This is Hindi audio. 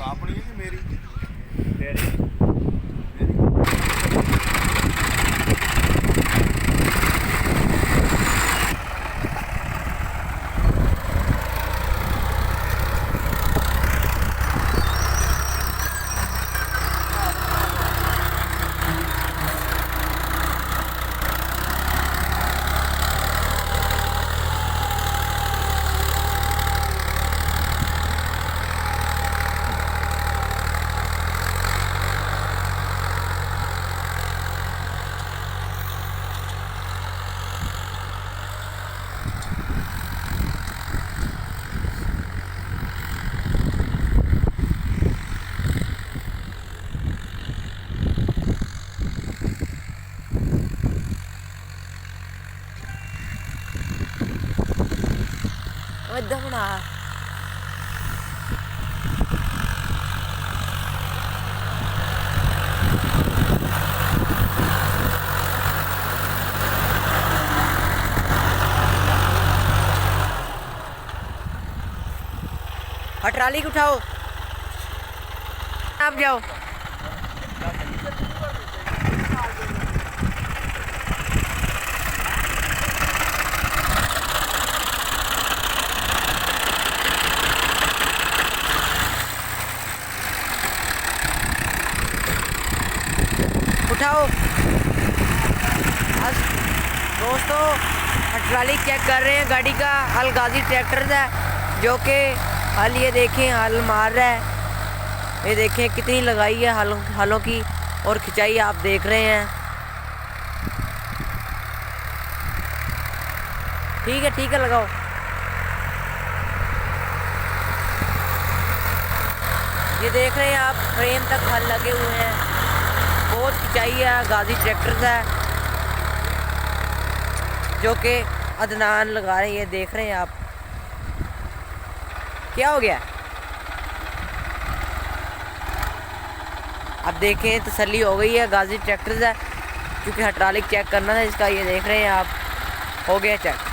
अपनी है कि मेरी? तेरी। दमना ट्राली को उठाओ, आप जाओ। उठाओ दोस्तों, ट्राली चेक कर रहे हैं गाड़ी का। अल गाजी ट्रैक्टर है जो कि हल, ये देखें हल मार रहा है। ये देखें कितनी लगाई है हलों की और खिंचाई आप देख रहे हैं। ठीक है लगाओ। ये देख रहे हैं आप, फ्रेम तक हल लगे हुए हैं। बहुत खिंचाई है, गाजी ट्रैक्टर है जो कि अदनान लगा रहे हैं। ये देख रहे हैं आप, क्या हो गया? अब देखें, तसल्ली हो गई है, गाजी ट्रैक्टर है क्योंकि हाइड्रोलिक चेक करना था इसका। ये देख रहे हैं आप, हो गया चेक।